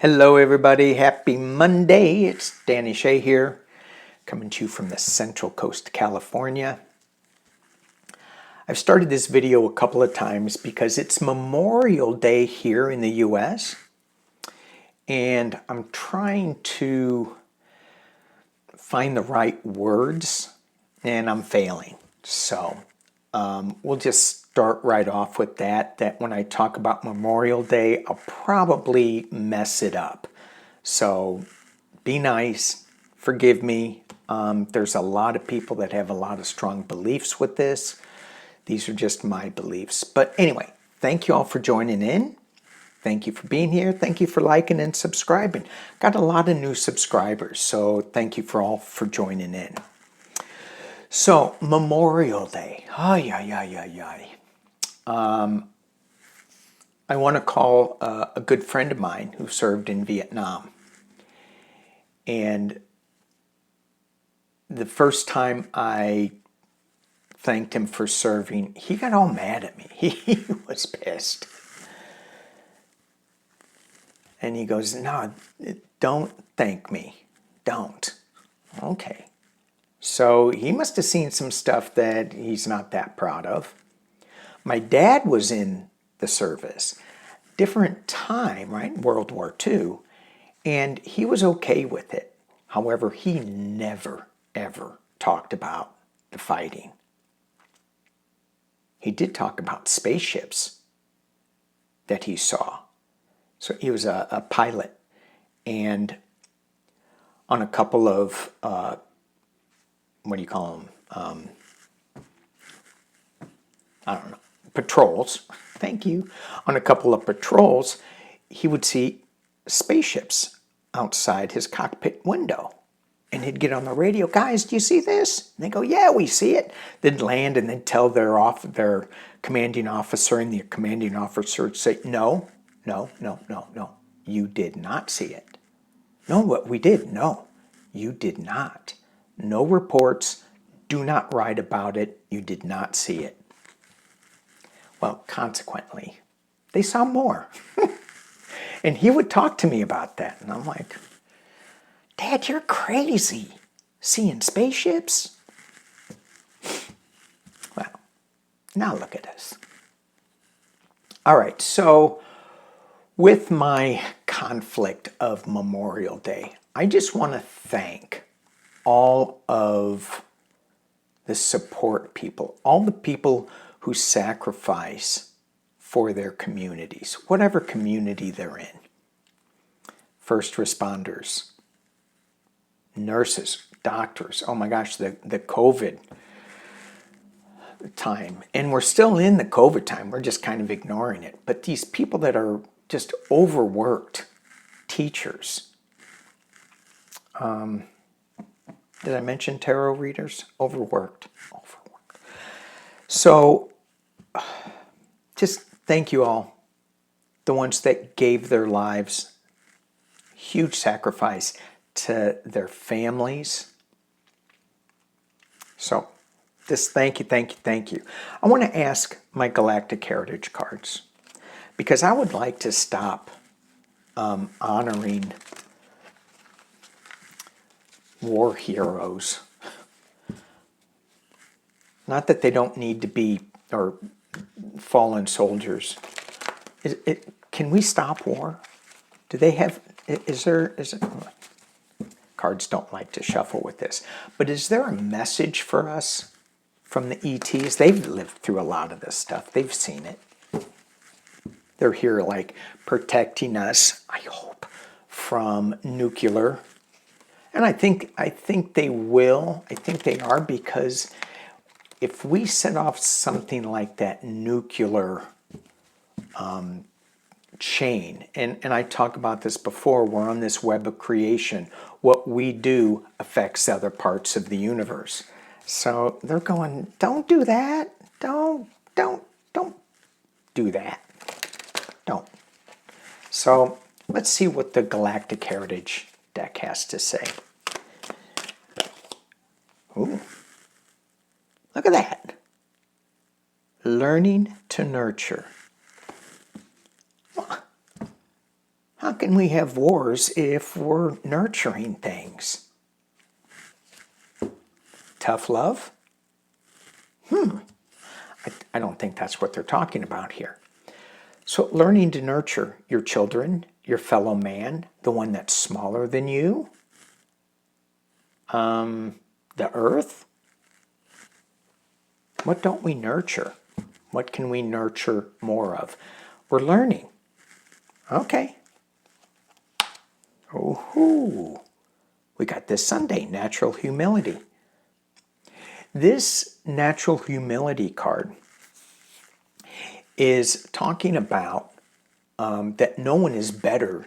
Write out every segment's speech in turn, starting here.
Hello everybody, happy Monday. It's Danny Shay here, coming to you from the Central Coast, California. I've started this video a couple of times because it's Memorial Day here in the US, and I'm trying to find the right words, and I'm failing. So we'll just start right off with that when I talk about Memorial Day, I'll probably mess it up. So be nice, forgive me. There's a lot of people that have a lot of strong beliefs with this. These are just my beliefs. But anyway, thank you all for joining in. Thank you for being here. Thank you for liking and subscribing. Got a lot of new subscribers, so thank you for all for joining in. So, Memorial Day. I want to call a good friend of mine who served in Vietnam. And the first time I thanked him for serving, he got all mad at me. He was pissed. And he goes, "No, don't thank me. Don't." Okay. So he must have seen some stuff that he's not that proud of. My dad was in the service. Different time, right? World War II. And he was okay with it. However, he never, ever talked about the fighting. He did talk about spaceships that he saw. So he was a pilot. And on a couple of, what do you call them? I don't know, patrols. Thank you. On a couple of patrols, he would see spaceships outside his cockpit window. And he'd get on the radio, "Guys, do you see this?" And they go, "Yeah, we see it." They'd land and then tell their commanding officer, and the commanding officer would say, no, you did not see it. "No, what we did? No, you did not. No reports. Do not write about it. You did not see it." Well, consequently, they saw more. And he would talk to me about that. And I'm like, "Dad, you're crazy. Seeing spaceships?" Well, now look at us. All right, so with my conflict of Memorial Day, I just want to thank all of the support people, all the people who sacrifice for their communities, whatever community they're in. First responders, nurses, doctors. Oh my gosh, the COVID time. And we're still in the COVID time. We're just kind of ignoring it. But these people that are just overworked, teachers. Did I mention tarot readers? Overworked. So just thank you all. The ones that gave their lives, huge sacrifice to their families. So just thank you. I want to ask my Galactic Heritage cards, because I would like to stop honoring war heroes. Not that they don't need to be, or fallen soldiers. Can we stop war? Do they have, is there, cards don't like to shuffle with this, but is there a message for us from the ETs? They've lived through a lot of this stuff. They've seen it. They're here like protecting us, I hope, from nuclear. And I think they will. I think they are, because if we set off something like that nuclear chain, and I talk about this before, we're on this web of creation. What we do affects other parts of the universe. So they're going, don't do that. Don't do that. Don't. So let's see what the Galactic Heritage deck has to say. Ooh. Look at that. Learning to nurture. How can we have wars if we're nurturing things? Tough love? I don't think that's what they're talking about here. So learning to nurture your children, your fellow man, the one that's smaller than you, the earth. What don't we nurture? What can we nurture more of? We're learning. Okay. Oh, we got this Sunday, natural humility. This natural humility card is talking about that no one is better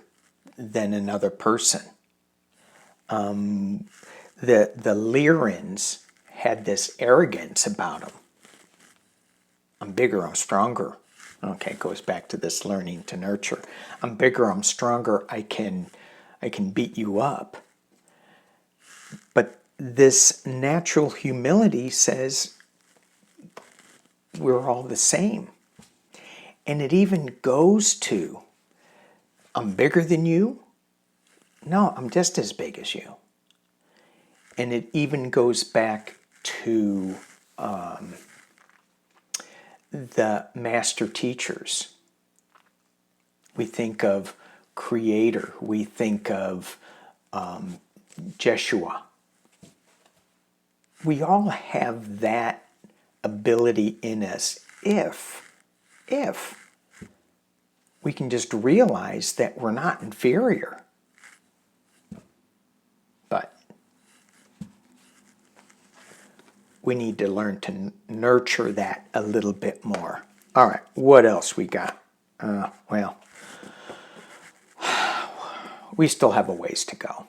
than another person. The Lyrans had this arrogance about them. I'm bigger, I'm stronger. Okay, it goes back to this learning to nurture. I'm bigger, I'm stronger, I can beat you up. But this natural humility says we're all the same. And it even goes to, I'm bigger than you? No, I'm just as big as you. And it even goes back to the master teachers. We think of Creator. We think of Jeshua. We all have that ability in us if we can just realize that we're not inferior. But we need to learn to nurture that a little bit more. All right, what else we got? Well, we still have a ways to go.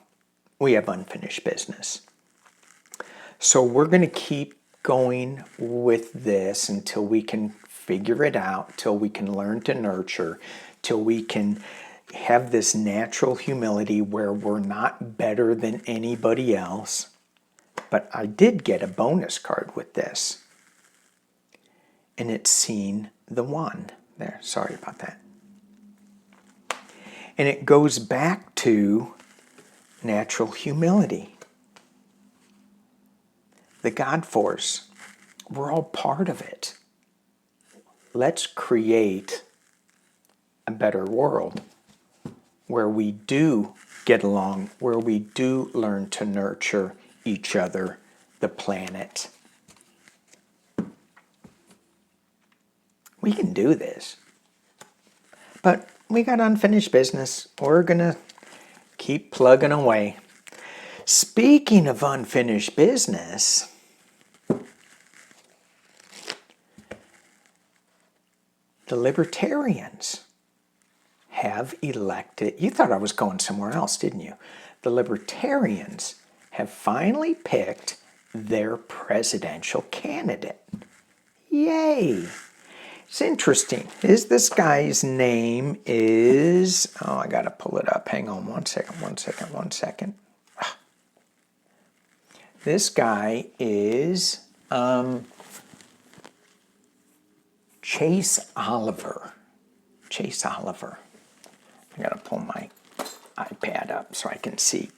We have unfinished business. So we're going to keep going with this until we can figure it out, till we can learn to nurture, till we can have this natural humility where we're not better than anybody else. But I did get a bonus card with this. And it's seen the one. There, sorry about that. And it goes back to natural humility. The God force. We're all part of it. Let's create a better world where we do get along, where we do learn to nurture each other, the planet. We can do this. But we got unfinished business. We're going to keep plugging away. Speaking of unfinished business, the Libertarians have elected, you thought I was going somewhere else, didn't you? The Libertarians have finally picked their presidential candidate. Yay! It's interesting. This guy's name is, I got to pull it up. Hang on one second. This guy is Chase Oliver. I got to pull my iPad up so I can see.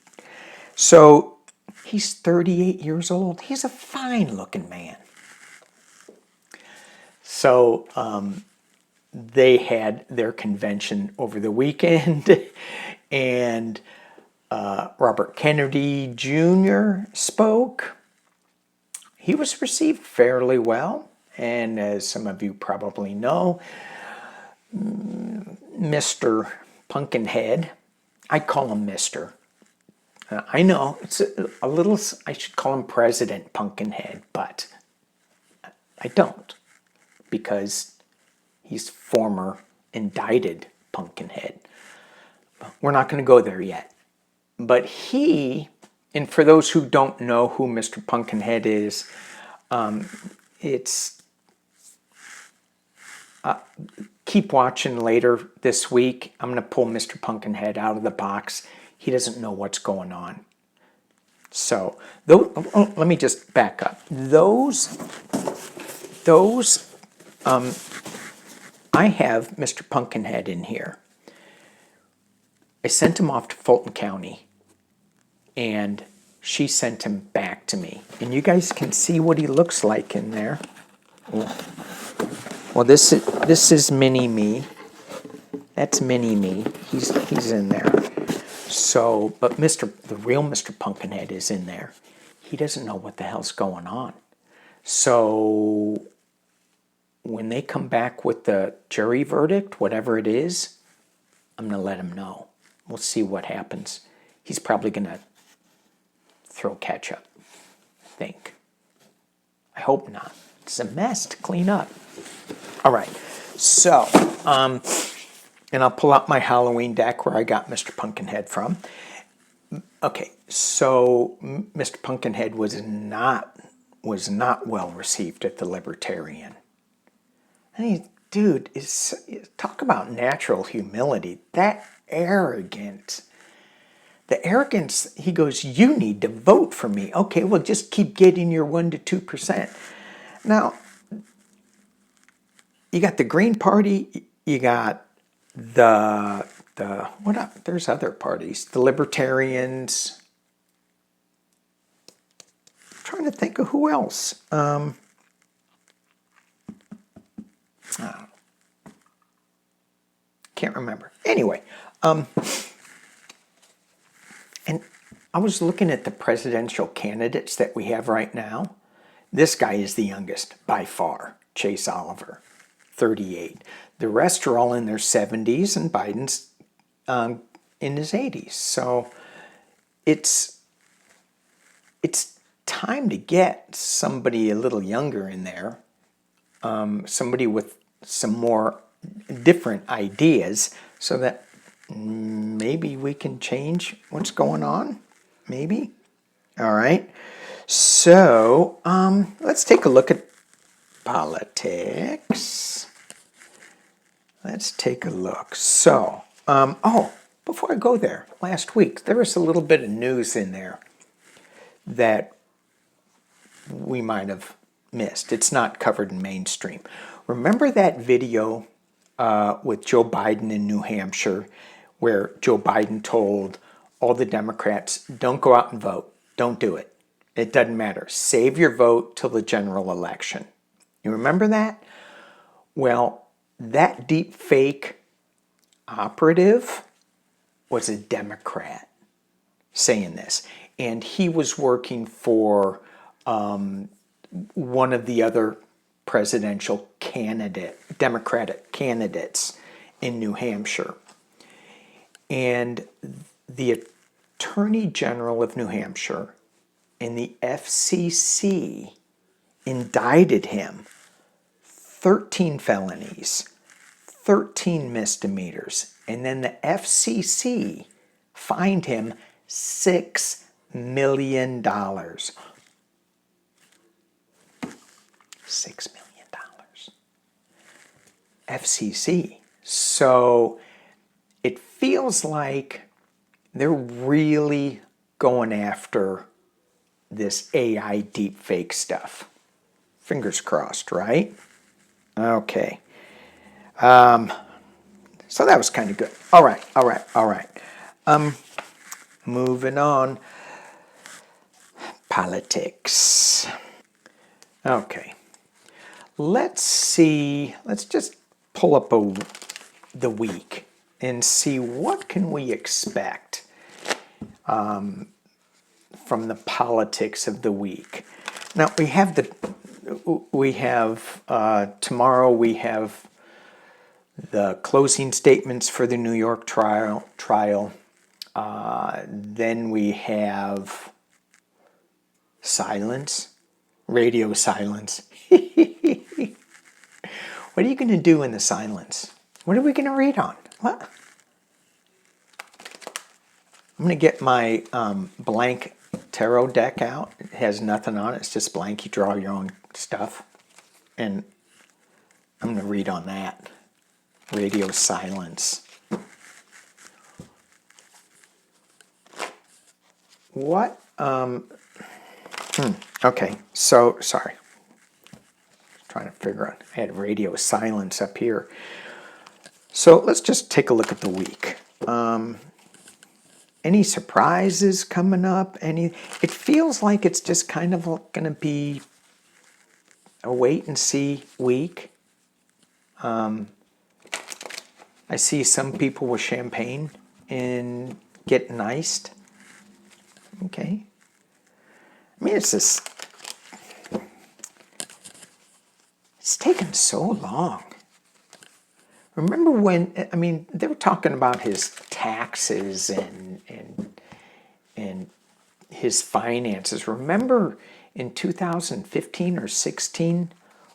So he's 38 years old. He's a fine looking man. So they had their convention over the weekend and Robert Kennedy Jr. spoke. He was received fairly well. And as some of you probably know, Mr. Pumpkinhead, I call him Mr. I know it's a little, I should call him President Pumpkinhead, but I don't, because he's former indicted Pumpkinhead. We're not going to go there yet. But he, and for those who don't know who Mr. Pumpkinhead is, keep watching later this week. I'm going to pull Mr. Pumpkinhead out of the box. He doesn't know what's going on. So, let me just back up. I have Mr. Pumpkinhead in here. I sent him off to Fulton County, and she sent him back to me. And you guys can see what he looks like in there. Well, this is mini me. That's mini me. He's in there. So, but the real Mr. Pumpkinhead is in there. He doesn't know what the hell's going on. So when they come back with the jury verdict, whatever it is, I'm going to let him know. We'll see what happens. He's probably going to throw ketchup, I think. I hope not. It's a mess to clean up. All right. So, and I'll pull out my Halloween deck where I got Mr. Pumpkinhead from. Okay, so Mr. Pumpkinhead was not well received at the Libertarian. I mean, dude, talk about natural humility. That arrogant. The arrogance, he goes, you need to vote for me. Okay, well, just keep getting your 1% to 2%. Now, you got the Green Party, you got what up? There's other parties. The Libertarians. I'm trying to think of who else. Can't remember. Anyway, and I was looking at the presidential candidates that we have right now. This guy is the youngest by far, Chase Oliver, 38. The rest are all in their 70s, and Biden's in his 80s. So it's time to get somebody a little younger in there, somebody with some more different ideas, so that maybe we can change what's going on. Maybe. All right. So let's take a look at politics. Let's take a look. So, before I go there, last week there was a little bit of news in there that we might have missed. It's not covered in mainstream. Remember that video with Joe Biden in New Hampshire, where Joe Biden told all the Democrats, don't go out and vote. Don't do it. It doesn't matter. Save your vote till the general election. You remember that? Well, that deep fake operative was a Democrat saying this. And he was working for one of the other presidential Democratic candidates in New Hampshire. And the Attorney General of New Hampshire and the FCC indicted him 13 felonies, 13 misdemeanors, and then the FCC fined him $6 million. $6 million. FCC. So it feels like they're really going after this AI deepfake stuff. Fingers crossed, right? Okay. So that was kind of good. All right. Moving on. Politics. Okay. Let's see. Let's just pull up the week and see what can we expect from the politics of the week. Now tomorrow we have the closing statements for the New York trial. Then we have silence, radio silence. What are you going to do in the silence? What are we going to read on? What? I'm going to get my blank tarot deck out. It has nothing on it. It's just blank. You draw your own stuff. And I'm going to read on that. Radio silence. What? Okay. So, sorry. Trying to figure out. I had radio silence up here. So let's just take a look at the week. any surprises coming up? It feels like it's just kind of going to be a wait and see week. I see some people with champagne and getting iced. Okay. I mean, it's taken so long. Remember when, I mean, they were talking about his taxes and his finances. Remember in 2015 or 16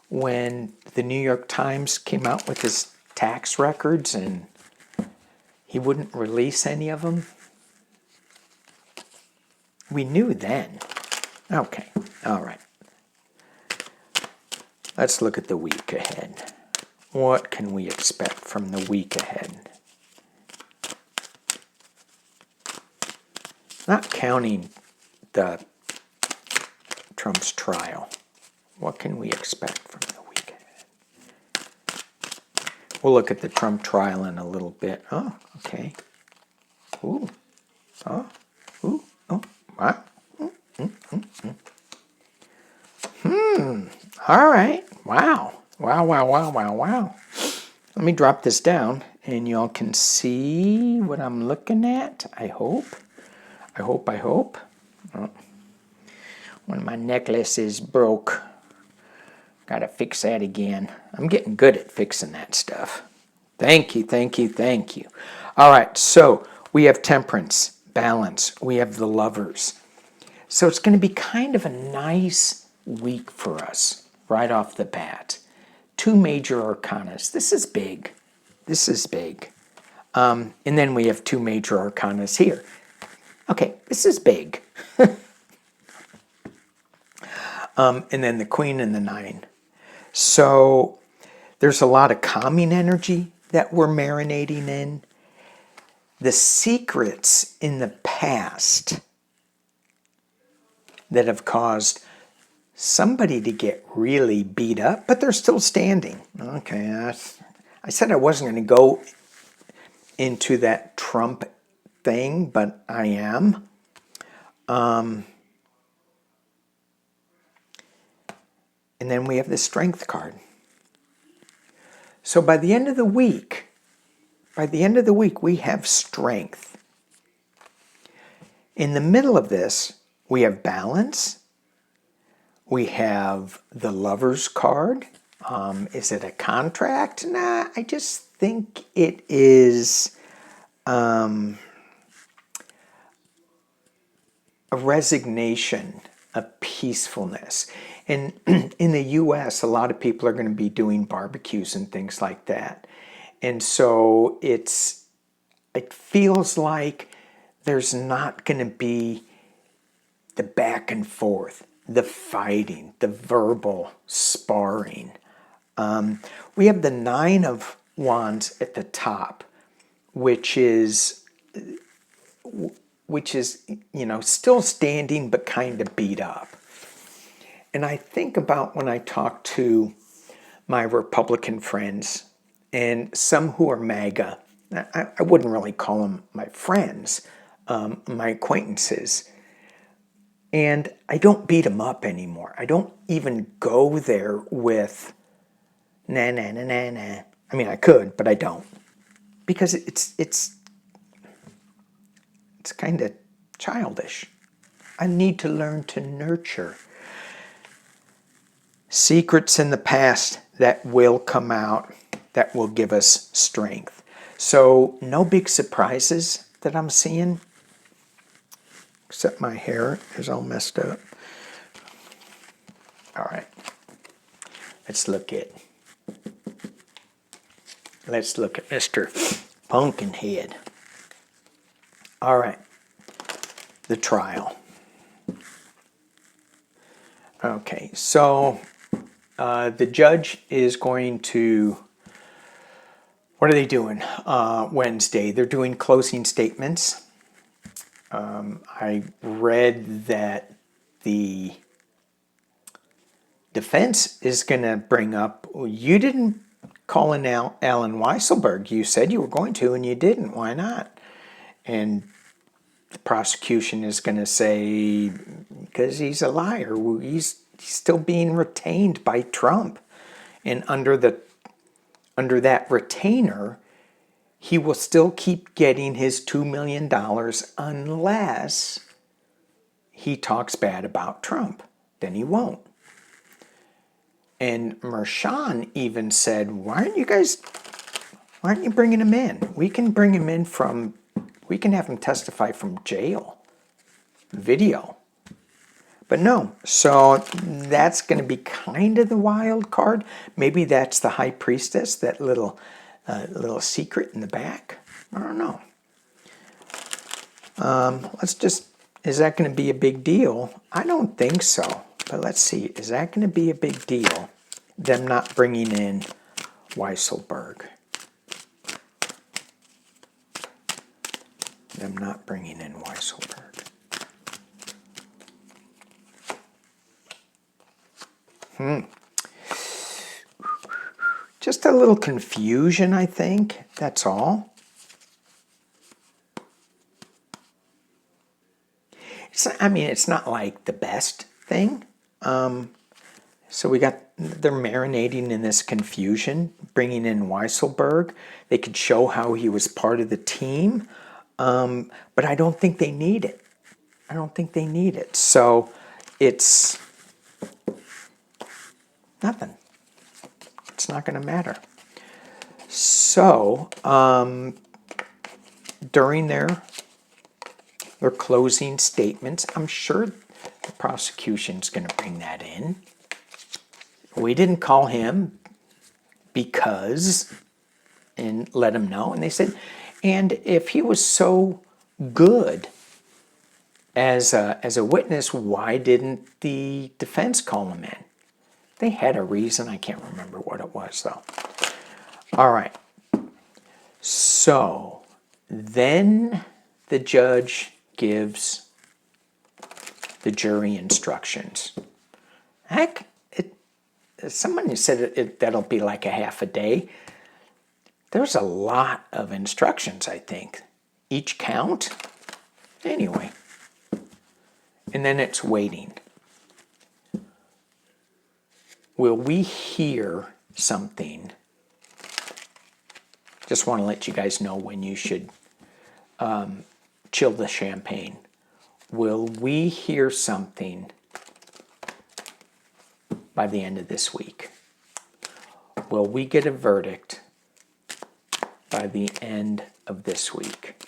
when the New York Times came out with his tax records and he wouldn't release any of them? We knew then. Okay, all right. Let's look at the week ahead. What can we expect from the week ahead? Not counting the Trump's trial. What can we expect from the week ahead? We'll look at the Trump trial in a little bit. Oh, okay. Ooh. Oh. Ooh. Oh. Wow. All right. Wow. Wow. Let me drop this down and y'all can see what I'm looking at. I hope. Oh. One of my necklaces broke. Gotta fix that again. I'm getting good at fixing that stuff. Thank you. All right, so we have temperance, balance. We have the lovers. So it's going to be kind of a nice week for us right off the bat. 2 major arcanas. This is big. And then we have 2 major arcanas here. Okay, this is big. And then the Queen and the 9. So there's a lot of calming energy that we're marinating in. The secrets in the past that have caused somebody to get really beat up, but they're still standing. Okay, I said I wasn't going to go into that Trump thing, but I am. And then we have the Strength card. So by the end of the week, we have strength. In the middle of this, we have balance. We have the Lover's card. Is it a contract? Nah, I just think it is a resignation, a peacefulness. And in the U.S., a lot of people are going to be doing barbecues and things like that. And so it feels like there's not going to be the back and forth, the fighting, the verbal sparring. We have the 9 of Wands at the top, which is, still standing but kind of beat up. And I think about when I talk to my Republican friends and some who are MAGA, I wouldn't really call them my friends, my acquaintances. And I don't beat them up anymore. I don't even go there with nah. I mean, I could, but I don't. Because it's kind of childish. I need to learn to nurture. Secrets in the past that will come out, that will give us strength. So no big surprises that I'm seeing, except my hair is all messed up. All right, let's look at Mr. Pumpkinhead. All right, the trial. Okay, so the judge is going to, what are they doing Wednesday? They're doing closing statements. I read that the defense is going to bring up, well, you didn't call in Alan Weisselberg. You said you were going to, and you didn't. Why not? And prosecution is going to say, because he's a liar, he's still being retained by Trump. And under that retainer, he will still keep getting his $2 million unless he talks bad about Trump. Then he won't. And Mershon even said, why aren't you bringing him in? We can bring him in we can have him testify from jail. Video. But no, so that's going to be kind of the wild card. Maybe that's the high priestess, that little secret in the back. I don't know. Is that going to be a big deal? I don't think so. But let's see. Is that going to be a big deal? Them not bringing in Weisselberg. Them not bringing in Weisselberg. Just a little confusion, I think. That's all. It's not like the best thing. So they're marinating in this confusion, bringing in Weisselberg. They could show how he was part of the team, but I don't think they need it. I don't think they need it. So it's nothing. It's not going to matter. So during their closing statements, I'm sure the prosecution's going to bring that in. We didn't call him because, and let him know. And they said, and if he was so good as a witness, why didn't the defense call him in? They had a reason. I can't remember what it was, though. All right. So then the judge gives the jury instructions. Heck, somebody said that'll be like a half a day. There's a lot of instructions, I think. Each count. Anyway. And then it's waiting. Will we hear something? Just want to let you guys know when you should chill the champagne. Will we hear something by the end of this week? Will we get a verdict by the end of this week?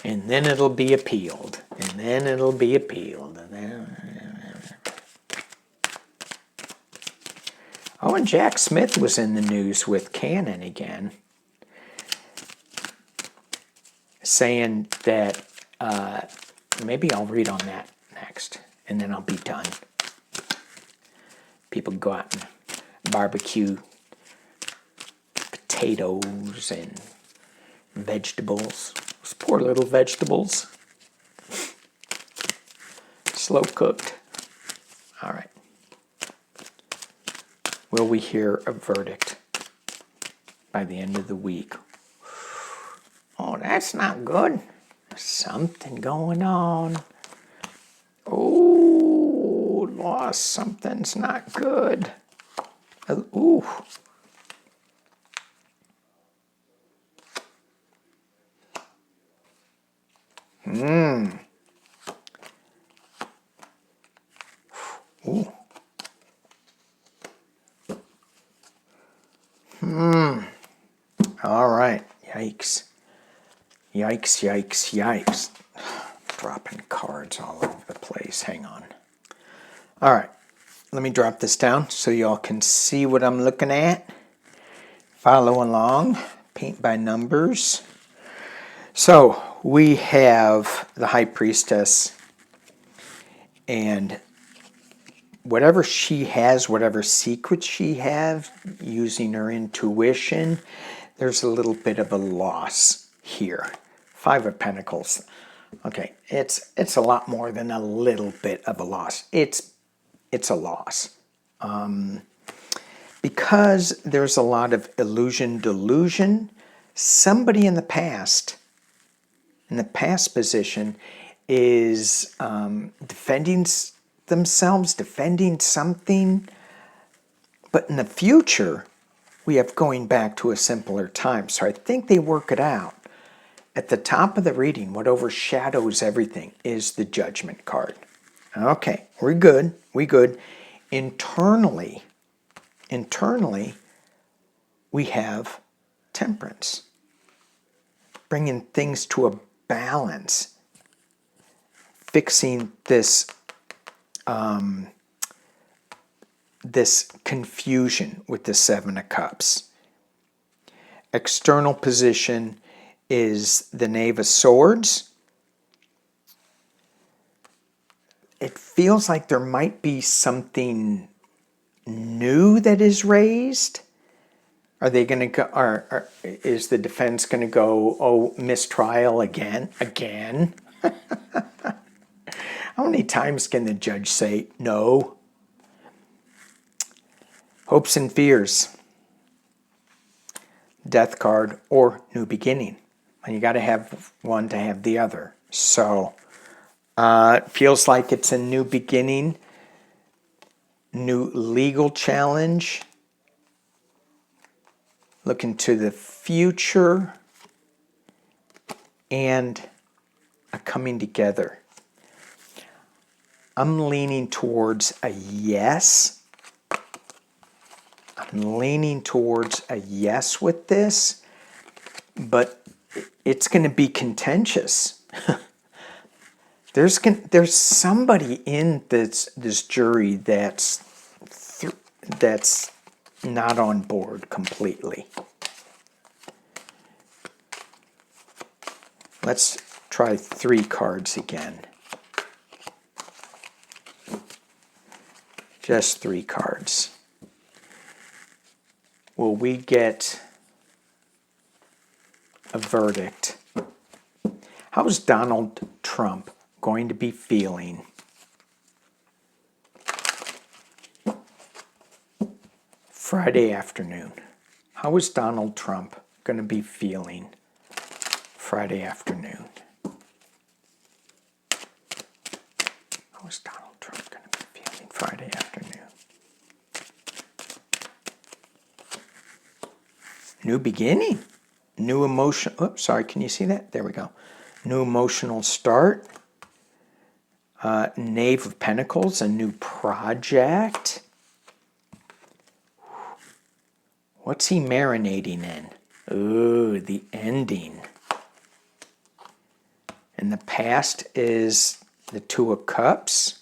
And then it'll be appealed. And then it'll be appealed. And then... Oh, and Jack Smith was in the news with Cannon again, saying that, maybe I'll read on that next, and then I'll be done. People go out and barbecue potatoes and vegetables. Those poor little vegetables. Slow cooked. All right. Will we hear a verdict by the end of the week? Oh, that's not good. There's something going on. Oh, lost. Something's not good. Ooh. Ooh. All right. Yikes. Yikes, yikes, yikes. Dropping cards all over the place. Hang on. All right. Let me drop this down so y'all can see what I'm looking at. Follow along. Paint by numbers. So we have the High Priestess, and whatever she has, whatever secrets she has, using her intuition, there's a little bit of a loss here. Five of Pentacles. Okay, it's a lot more than a little bit of a loss. It's a loss. because there's a lot of illusion, delusion, somebody in the past position, is defending themselves, defending something. But in the future, we have going back to a simpler time. So I think they work it out. At the top of the reading, what overshadows everything is the Judgment card. Okay, we're good. We good. Internally, we have Temperance, bringing things to a balance, fixing this this confusion with the Seven of Cups. External position is the Knave of Swords. It feels like there might be something new that is raised. Are they going to go, or is the defense going to go, oh, mistrial again? How many times can the judge say no? Hopes and fears. Death card or new beginning. And you got to have one to have the other. So it feels like it's a new beginning, new legal challenge, looking to the future, and a coming together. I'm leaning towards a yes. I'm leaning towards a yes with this, but it's going to be contentious. There's somebody in this jury that's not on board completely. Let's try 3 cards again. Just 3 cards. Will we get a verdict? How's Donald Trump going to be feeling Friday afternoon? How is Donald Trump going to be feeling Friday afternoon? How is Donald Trump going to be feeling Friday afternoon? New beginning. New emotion. Oops, sorry, can you see that? There we go. New emotional start. Knave of Pentacles, a new project. What's he marinating in? Ooh, the ending. And the past is the Two of Cups.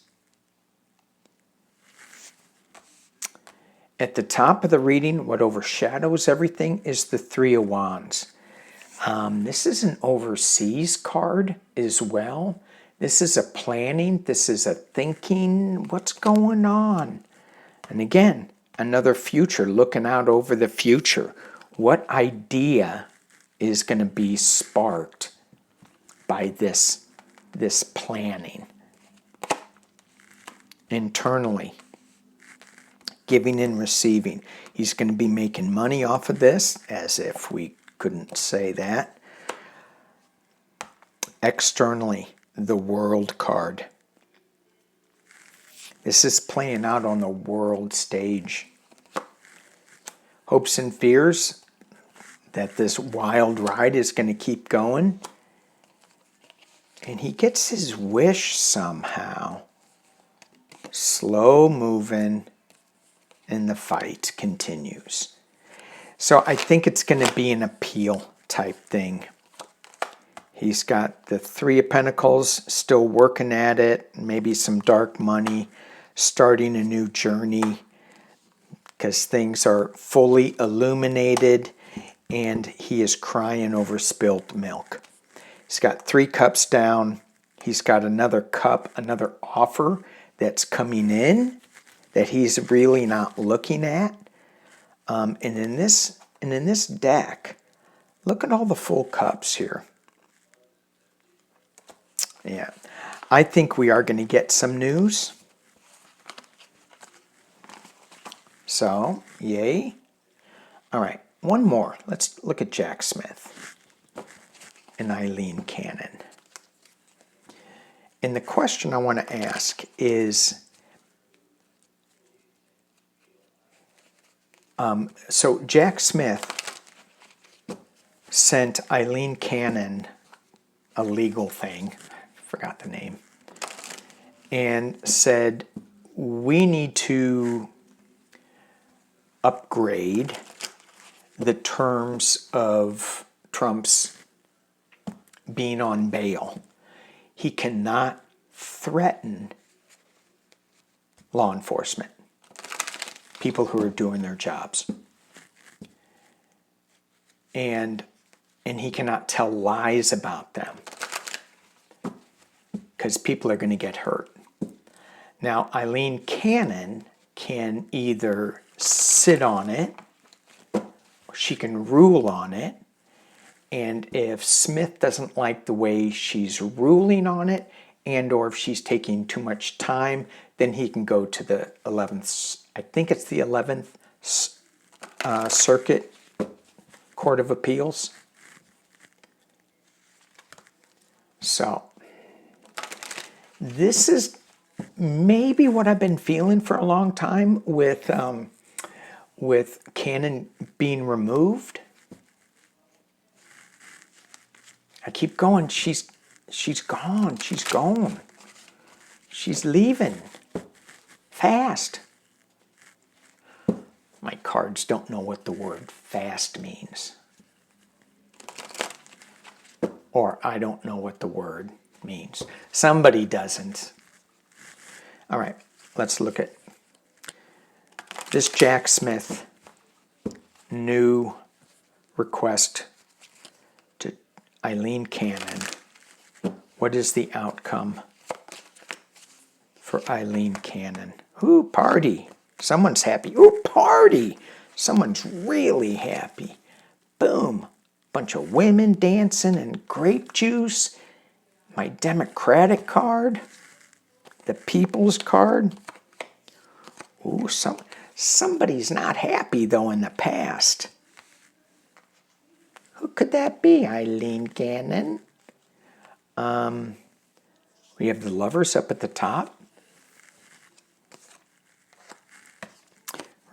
At the top of the reading, what overshadows everything is the Three of Wands. This is an overseas card as well. This is a planning. This is a thinking. What's going on? And again, another future, looking out over the future. What idea is going to be sparked by this planning? Internally, giving and receiving. He's going to be making money off of this, as if we couldn't say that. Externally, the World card. This is playing out on the world stage. Hopes and fears that this wild ride is going to keep going. And he gets his wish somehow. Slow moving, and the fight continues. So I think it's going to be an appeal type thing. He's got the Three of Pentacles, still working at it, maybe some dark money, starting a new journey because things are fully illuminated, and he is crying over spilt milk. He's got 3 cups down. He's got another cup, another offer that's coming in that he's really not looking at. And in this deck, look at all the full cups here. Yeah, I think we are going to get some news. So, yay. All right, one more. Let's look at Jack Smith and Eileen Cannon. And the question I want to ask is, so Jack Smith sent Eileen Cannon a legal thing, forgot the name, and said, we need to upgrade the terms of Trump's being on bail. He cannot threaten law enforcement, people who are doing their jobs. And he cannot tell lies about them because people are going to get hurt. Now, Eileen Cannon can either sit on it, or she can rule on it, and if Smith doesn't like the way she's ruling on it, and or if she's taking too much time, then he can go to the 11th, I think it's the 11th Circuit Court of Appeals. So, this is maybe what I've been feeling for a long time with Cannon being removed. I keep going. She's gone. She's gone. She's leaving. Fast. My cards don't know what the word fast means. Or I don't know what the word means. Somebody doesn't. All right, let's look at this Jack Smith new request to Eileen Cannon. What is the outcome for Eileen Cannon? Ooh, party. Someone's happy. Ooh, party. Someone's really happy. Boom. Bunch of women dancing and grape juice. My Democratic card. The People's card. Ooh, somebody's not happy, though, in the past. Who could that be, Eileen Cannon? We have the Lovers up at the top.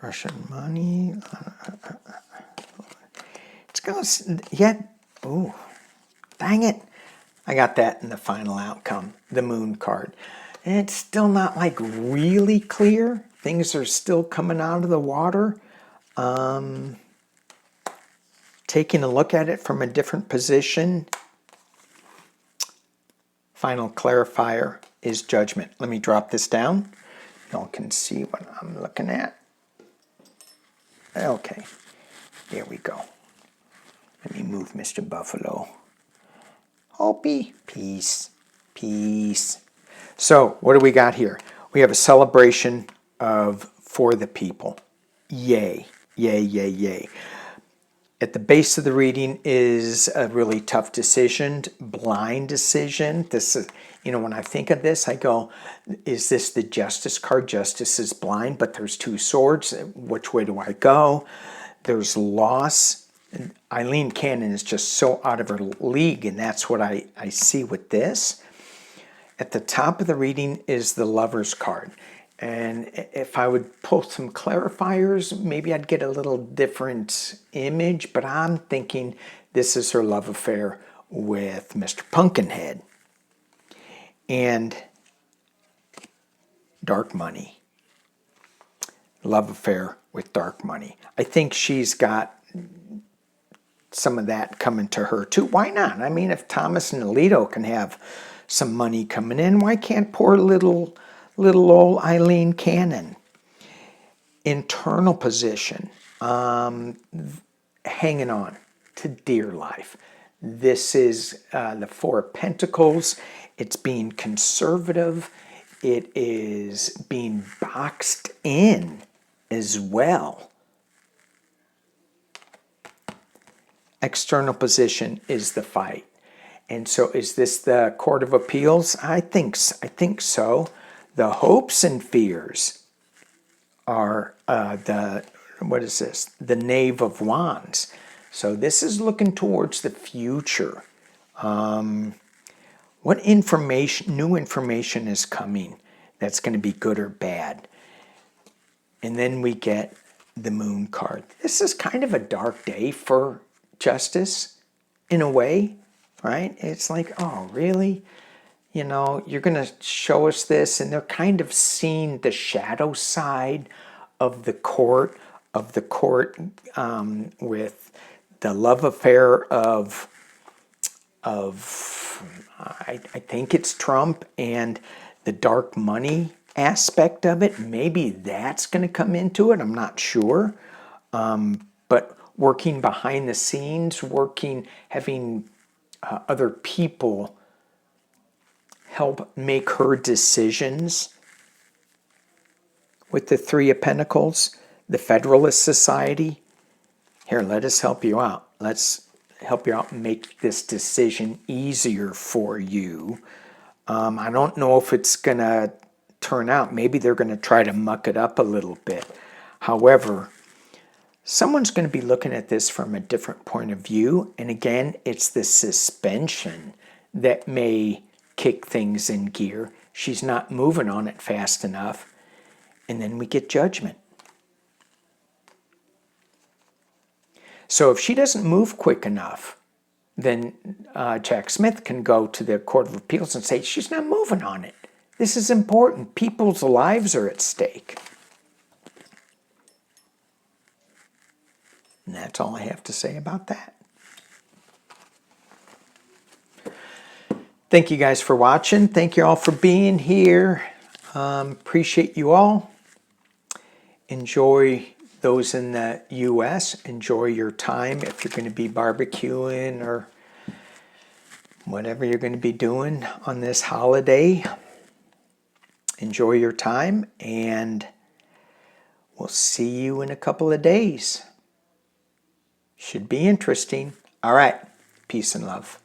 Russian money. It's going to, yeah. Ooh, dang it. I got that in the final outcome, the Moon card. And it's still not like really clear. Things are still coming out of the water. Taking a look at it from a different position. Final clarifier is Judgment. Let me drop this down. Y'all can see what I'm looking at. Okay, there we go. Let me move Mr. Buffalo. Hopi, peace, peace. So, what do we got here? We have a celebration of for the people. Yay, yay, yay, yay. At the base of the reading is a really tough decision, blind decision. This is, you know, when I think of this, I go, is this the Justice card? Justice is blind, but there's two swords. Which way do I go? There's loss. And Eileen Cannon is just so out of her league, and that's what I see with this. At the top of the reading is the Lover's card. And if I would pull some clarifiers, maybe I'd get a little different image, but I'm thinking this is her love affair with Mr. Pumpkinhead. And dark money. Love affair with dark money. I think she's got some of that coming to her too. Why not? I mean, if Thomas and Alito can have some money coming in, why can't poor little old Eileen Cannon? Internal position, hanging on to dear life. This is the Four of Pentacles. It's being conservative. It is being boxed in as well. External position is the fight. And so is this the Court of Appeals? I think so. The hopes and fears are what is this? The Knave of Wands. So this is looking towards the future. What information, new information is coming that's going to be good or bad? And then we get the Moon card. This is kind of a dark day for justice in a way, right? It's like, oh, really? You know, you're going to show us this, and they're kind of seeing the shadow side of the court, with the love affair of I think it's Trump, and the dark money aspect of it. Maybe that's going to come into it. I'm not sure. But working behind the scenes, having other people help make her decisions. With the Three of Pentacles, the Federalist Society. Here, let us help you out. Let's help you out and make this decision easier for you. I don't know if it's going to turn out. Maybe they're going to try to muck it up a little bit. However, someone's going to be looking at this from a different point of view. And again, it's the suspension that may kick things in gear. She's not moving on it fast enough. And then we get Judgment. So if she doesn't move quick enough, then Jack Smith can go to the Court of Appeals and say, she's not moving on it. This is important. People's lives are at stake. And that's all I have to say about that. Thank you guys for watching. Thank you all for being here. Appreciate you all. Enjoy those in the U.S. Enjoy your time if you're going to be barbecuing or whatever you're going to be doing on this holiday. Enjoy your time, and we'll see you in a couple of days. Should be interesting. All right. Peace and love.